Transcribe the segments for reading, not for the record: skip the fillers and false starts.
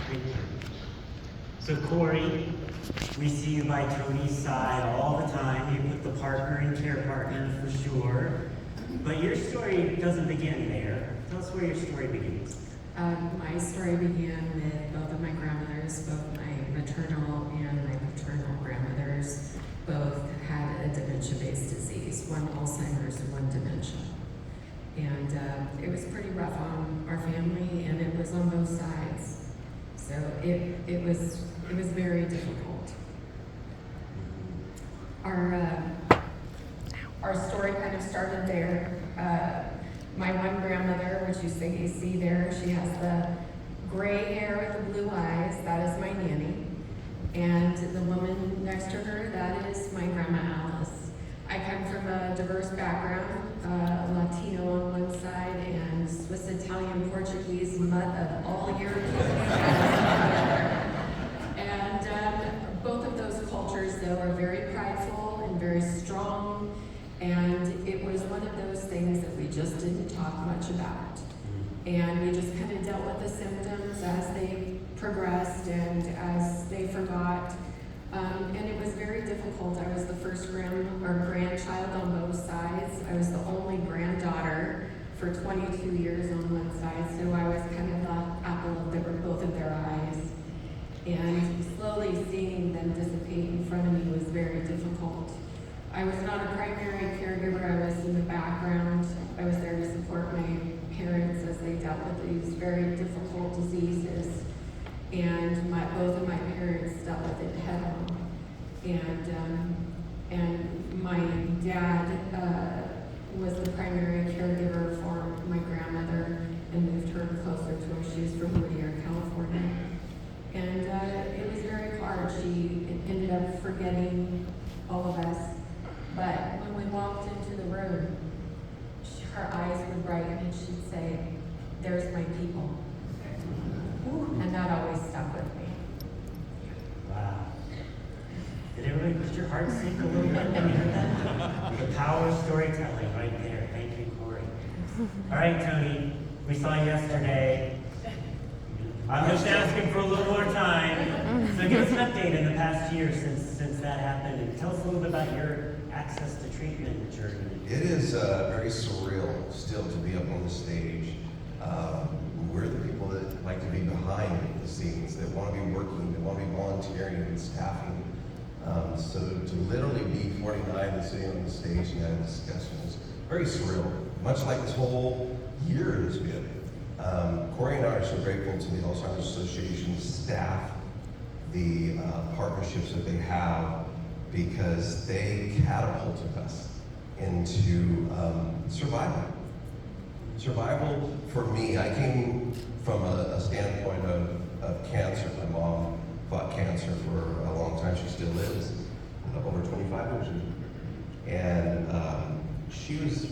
Thank you. So Corey, we see you by Tony's side all the time. You put the partner and care partner for sure. But your story doesn't begin there. Tell us where your story begins. My story began with both of my grandmothers, both my maternal and my paternal grandmothers. Both had a dementia-based disease, one Alzheimer's and one dementia. And it was pretty rough on our family, and it was on both sides. So it was very difficult. Our story kind of started there. My one grandmother, which you see there, she has the gray hair with the blue eyes. That is my nanny. And the woman next to her, that is my grandma Alice. I come from a diverse background, Latino on one side and Swiss, Italian, Portuguese, mutt of all Europeans. And both of those cultures, though, are very prideful and very strong. And it was one of those things that we just didn't talk much about. And we just kind of dealt with the symptoms as they progressed and as they forgot. And it was very difficult. I was the first grandchild on both sides. I was the only granddaughter for 22 years on one side, so I was kind of the apple of both of their eyes. And slowly seeing them dissipate in front of me was very difficult. I was not a primary caregiver. I was in the background. I was there to support my parents as they dealt with these very difficult diseases. And both of my parents dealt with it head on. And my dad was the primary caregiver for my grandmother and moved her closer to her. She was from Whittier, California. And it was very hard. She ended up forgetting all of us. But when we walked into the room, her eyes would brighten and she'd say, "There's my people." And that always stuck with me. Wow. Did everybody put your heart sink a little bit when you heard that? The power of storytelling right there. Thank you, Corey. All right, Tony, we saw you yesterday. I'm just asking for a little more time. So give us an update in the past year since that happened, and tell us a little bit about your access to treatment journey. It is very surreal still to be up on the stage. We're the people that like to be behind the scenes, that want to be working, that want to be volunteering and staffing. So to literally be 49 and sitting on the stage and having a discussion is very surreal, much like this whole year has been. Corey and I are so grateful to the Alzheimer's Association staff, the partnerships that they have, because they catapulted us into survival. Survival for me, I came from a standpoint of cancer. My mom fought cancer for a long time. She still lives, over 25 years. And she was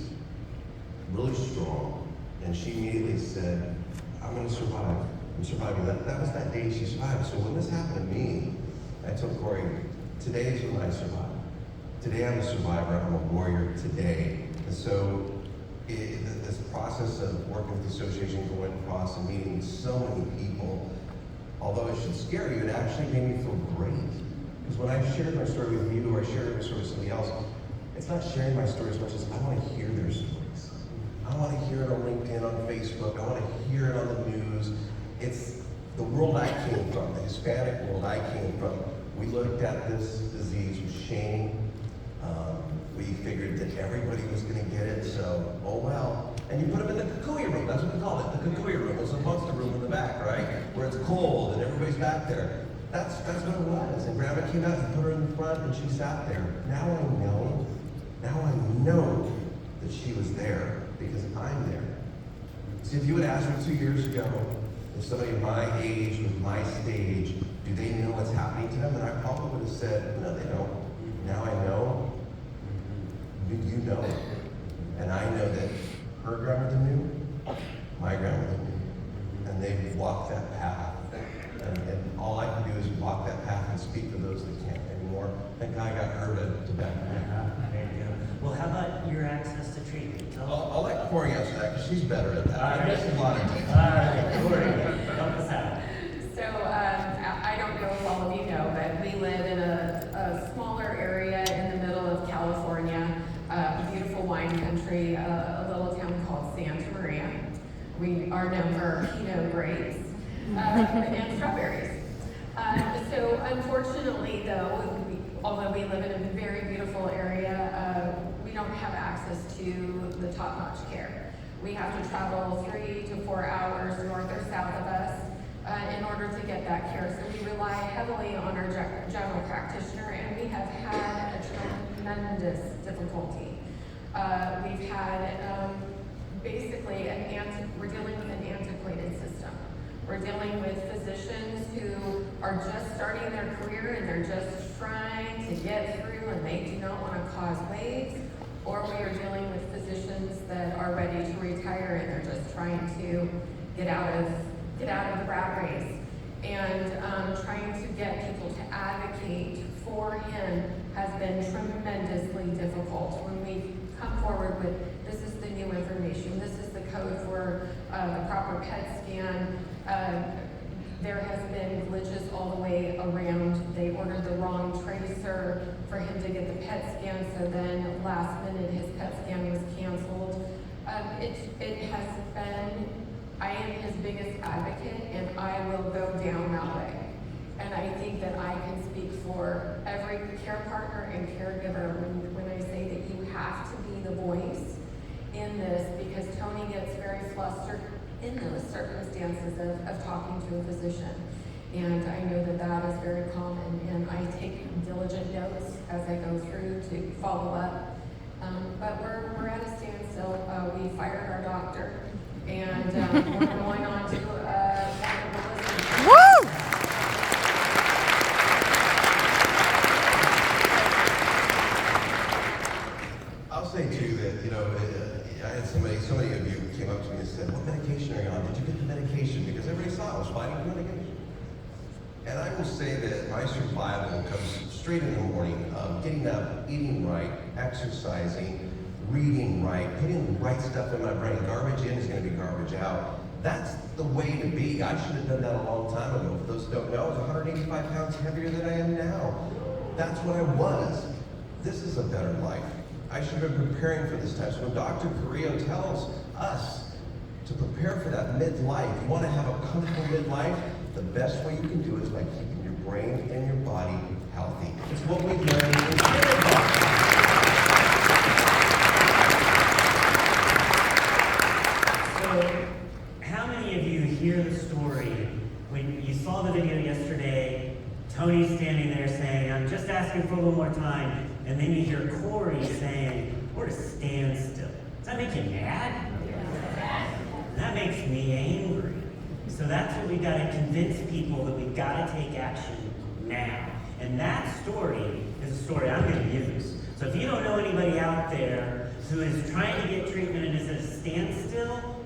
really strong. And she immediately said, "I'm going to survive. I'm surviving." That was that day she survived. So when this happened to me, I told Corey, today is when I survive. Today I'm a survivor. I'm a warrior today. And so this process of working with the association, going across and meeting so many people, although it should scare you, it actually made me feel great. Because when I shared my story with you or I shared my story with somebody else, it's not sharing my story as much as I want to hear their stories. I want to hear it on LinkedIn, on Facebook. I want to hear it on the news. It's the world I came from, the Hispanic world I came from. We looked at this disease with shame. We figured that everybody was going to get it, so, oh well. And you put them in the Kikuyu room, that's what we call it, the Kikuyu room. It's a monster room in the back, right? Where it's cold and everybody's back there. That's what it was. And Grandma came out and put her in the front and she sat there. Now I know that she was there because I'm there. See, if you had asked me 2 years ago, if somebody my age with my stage, do they know what's happening to them? And I probably would have said, no, they don't. Now I know. You know. And I know that her grandmother knew, my grandmother knew. And they walked that path. And all I can do is walk that path and speak to those that can't anymore. Thank God I got her to back me up. There you go. Well, how about your access to treatment? I'll let Corey answer that because she's better at that. All right. There's a lot of detail. All right, Corey, help us out. So are known for our Pinot grapes and strawberries. So unfortunately, though, although we live in a very beautiful area, we don't have access to the top-notch care. We have to travel 3 to 4 hours north or south of us in order to get that care. So we rely heavily on our general practitioner, and we have had a tremendous difficulty. We've had basically we're dealing with an antiquated system. We're dealing with physicians who are just starting their career and they're just trying to get through and they do not want to cause waves. Or we are dealing with physicians that are ready to retire and they're just trying to get out of the rat race. And trying to get people to advocate for him has been tremendously difficult. When we come forward with, this is the new information, this is the code for the proper PET scan, there has been glitches all the way around. They ordered the wrong tracer for him to get the PET scan, so then last minute his PET scan was canceled. It has been, I am his biggest advocate and I will go down that way. And I think that I can speak for every care partner and caregiver when I say that you have to be the voice in this, because Tony gets very flustered in those circumstances of talking to a physician. And I know that that is very common, and I take diligent notes as I go through to follow up. But we're at a standstill. We fired our doctor, and we're going on to Woo! I'll say too that, I had so many of you came up to me and said, what medication are you on? Did you get the medication? Because everybody saw I was fighting the medication. And I will say that my survival comes straight in the morning, getting up, eating right, exercising, reading right, putting the right stuff in my brain. Garbage in is going to be garbage out. That's the way to be. I should have done that a long time ago. For those who don't know, I was 185 pounds heavier than I am now. That's what I was. This is a better life. I should have been preparing for this time. So when Dr. Carrillo tells us to prepare for that midlife, you want to have a comfortable midlife, the best way you can do it is by keeping your brain and your body healthy. It's what we've learned in So, how many of you hear the story when you saw the video yesterday? Tony's standing there saying, I'm just asking for a little more time. And then you hear Corey saying, we're at a standstill. Does that make you mad? That makes me angry. So that's what we got to convince people, that we've got to take action now. And that story is a story I'm going to use. So if you don't know anybody out there who is trying to get treatment and is at a standstill,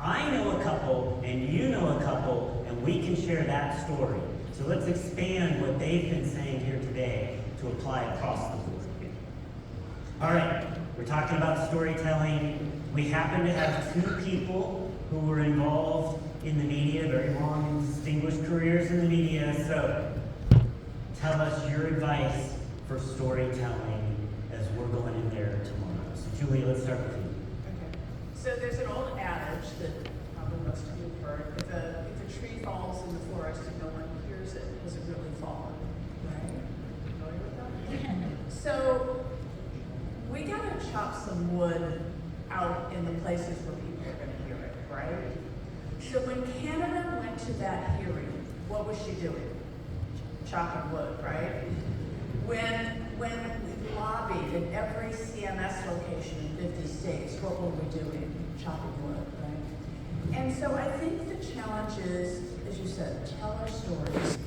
I know a couple and you know a couple, and we can share that story. So let's expand what they've been saying here today to apply across the board. All right, we're talking about storytelling. We happen to have two people who were involved in the media, very long and distinguished careers in the media. So tell us your advice for storytelling as we're going in there tomorrow. So Julie, let's start with you. Okay. So there's an old adage that probably most of you have heard. If a tree falls in the forest and no one hears it, has it really fallen? Right? Familiar with that? So we gotta chop some wood out in the places where people are gonna hear it, right? So when Canada went to that hearing, what was she doing? Chopping wood, right? When we lobbied at every CMS location in 50 states, what were we doing? Chopping wood, right? And so I think the challenge is, as you said, tell our stories,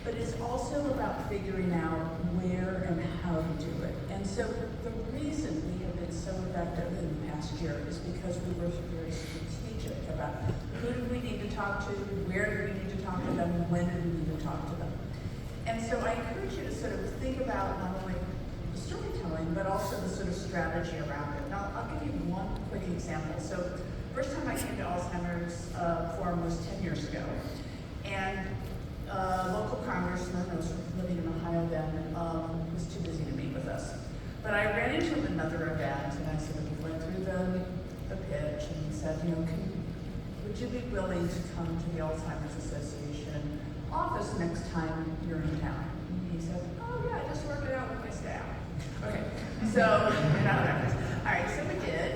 but it's also about figuring out where and how to do it. And so the reason we have been so effective in the past year is because we were very strategic about who do we need to talk to, where do we need to talk to them, and when do we need to talk to them. And so I encourage you to sort of think about not only the storytelling, but also the sort of strategy around it. Now, I'll give you one quick example. So first time I came to Alzheimer's Forum was 10 years ago. And local congressman, I was living in Ohio then, was too busy to meet with us. But I ran into him at another event, and I sort of went through the pitch and said, would you be willing to come to the Alzheimer's Association office next time you're in town? And he said, oh yeah, I just work it out with my staff. Okay, so, all right, so we did,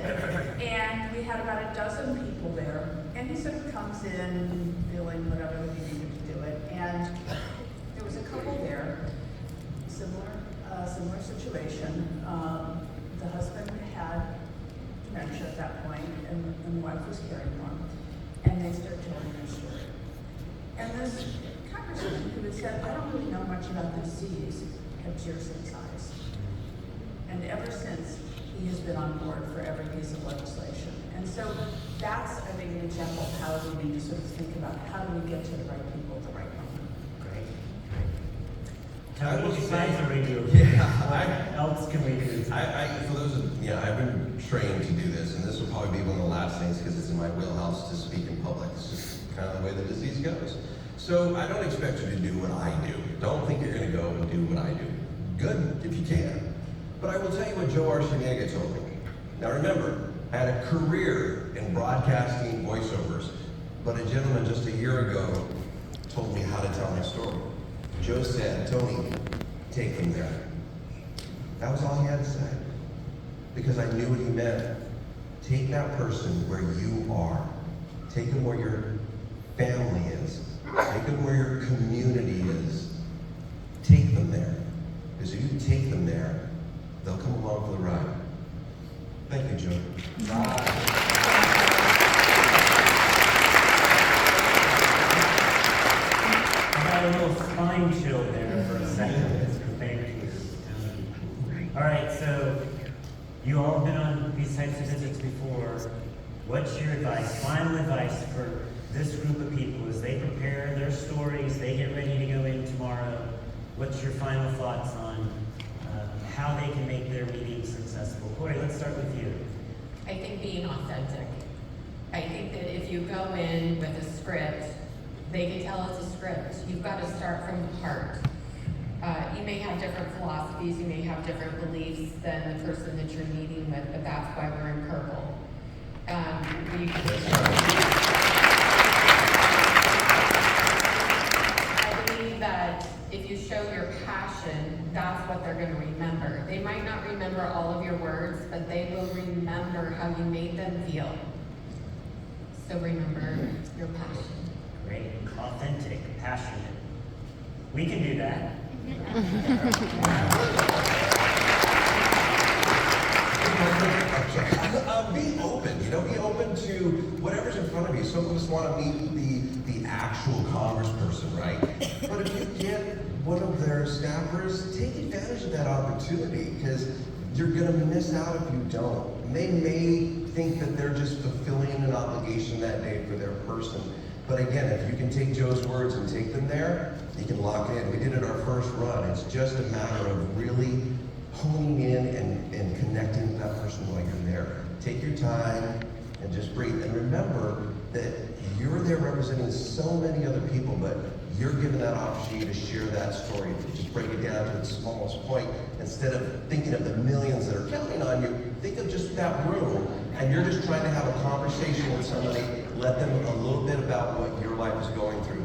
and we had about a dozen people there, and he sort of comes in feeling whatever that he needed to do it, and there was a couple there, similar situation. The husband had dementia at that point, and the wife was caring for him, and they started telling their story. And this congressman who had said, I don't really know much about the disease, had tears in his eyes. And ever since, he has been on board for every piece of legislation. And so that's, I think, an example of how we need to sort of think about how do we get to the right people at the right moment. Great. I Tony, will besides say- the radio, Yeah, what else can we do? for those of, I've been trained to do this, and this will probably be one of the last things because it's in my wheelhouse to speak in public. It's just kind of the way the disease goes. So I don't expect you to do what I do. Don't think you're going to go and do what I do. Good if you can. But I will tell you what Joe Arciniega told me. Now remember, I had a career in broadcasting voiceovers, but a gentleman just a year ago told me how to tell my story. Joe said, Tony, take them there. That was all he had to say. Because I knew what he meant. Take that person where you are. Take them where your family is. Take them where your community is. Take them there. Because if you take them there, they'll come along for the ride. Thank you, Joe. I got a little spine chill there for a second. So thank you, Tony. All right, so you all have been on these types of visits before. What's your advice, final advice for this group of people as they prepare their stories, they get ready to go in tomorrow? What's your final thoughts on how they can make their meetings successful? Corey, let's start with you. I think being authentic. I think that if you go in with a script, they can tell it's a script. You've got to start from the heart. You may have different philosophies, you may have different beliefs than the person that you're meeting with, but that's why we're in purple. I believe that if you show your passion, that's what they're going to remember. They might not remember all of your words, but they will remember how you made them feel. So remember your passion. Great, authentic, passionate. We can do that. Be open, be open to whatever's in front of you. Some of us want to meet the actual congressperson, right? But if you get one of their staffers, take advantage of that opportunity because you're going to miss out if you don't. They may think that they're just fulfilling an obligation that day for their person. But again, if you can take Joe's words and take them there, you can lock it in. We did it our first run. It's just a matter of really honing in and connecting with that person while you're there. Take your time and just breathe. And remember that you're there representing so many other people, but you're given that opportunity to share that story. Just break it down to its smallest point. Instead of thinking of the millions that are counting on you, think of just that room, and you're just trying to have a conversation with somebody. Let them a little bit about what your life is going through.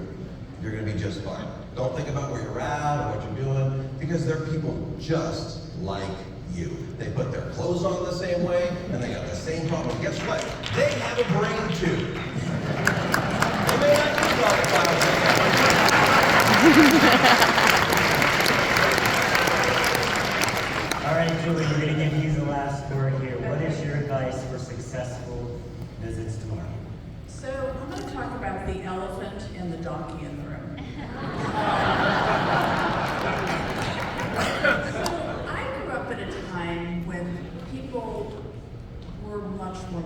You're going to be just fine. Don't think about where you're at or what you're doing, because they're people just like you. They put their clothes on the same way, and they got the same problem. Guess what? They have a brain too. They may not think about the clouds. All right, Julie, we're going to give you the last word here. What is your advice for successful visits tomorrow? So I'm going to talk about the elephant and the donkey in the room. So I grew up at a time when people were much more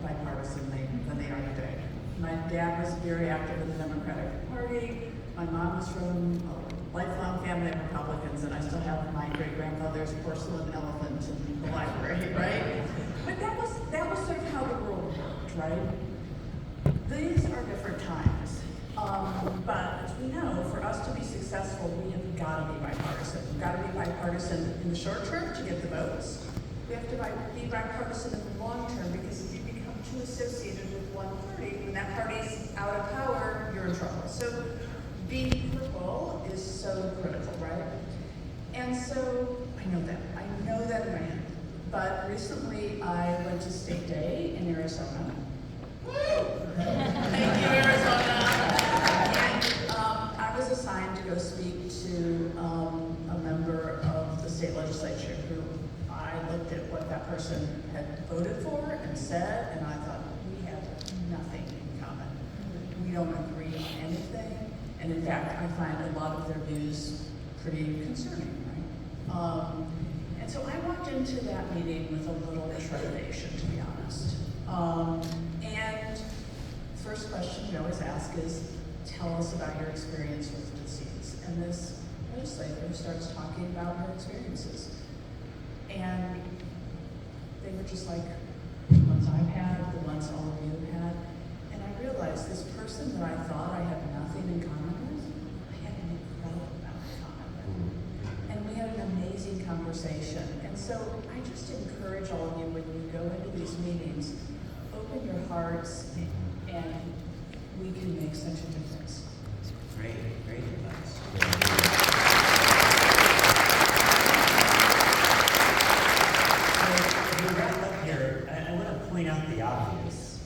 bipartisan than they are today. My dad was very active in the Democratic Party. My mom was from a lifelong family of Republicans, and I still have my great-grandfather's porcelain elephant in the library, right? But that was sort of how the world worked, right? These are different times. But as we know, for us to be successful, we have got to be bipartisan. We've got to be bipartisan in the short term to get the votes. We have to be bipartisan in the long term, because if you become too associated with one party. When that party's out of power, you're in trouble. So being critical is so critical, right? And so I know that in my head. But recently I went to State Day in Arizona. Thank you, Arizona. And I was assigned to go speak to a member of the state legislature who I looked at what that person had voted for and said, and I thought, we have nothing in common. We don't agree on anything. And in fact, I find a lot of their views pretty concerning, right? And so I walked into that meeting with a little trepidation, to be honest. And first question we always ask is, tell us about your experience with disease. And this legislator starts talking about her experiences. And they were just like the ones I've had, the ones all of you have had. And I realized this person that I thought I had nothing in common with, I had an incredible amount in common with. And we had an amazing conversation. And so I just encourage all of you, when you go into these meetings, open your hearts and we can make such a difference. Great advice. So, to wrap up here, I want to point out the obvious.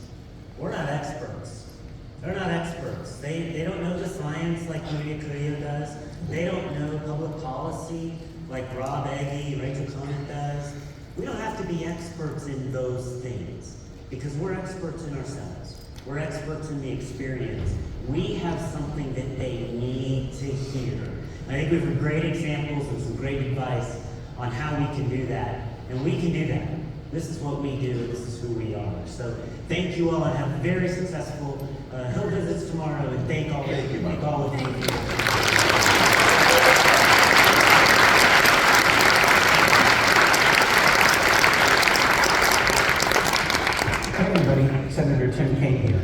We're not experts. They're not experts. They don't know the science like Maria Carrillo does. They don't know public policy like Rob Eggy, Rachel Conant does. We don't have to be experts in those things because we're experts in ourselves. We're experts in the experience. We have something that they need to hear. I think we have great examples and some great advice on how we can do that. And we can do that. This is what we do. This is who we are. So thank you all and have very successful Hill visits tomorrow. And thank all of you. Hey everybody, Senator Tim Kaine here.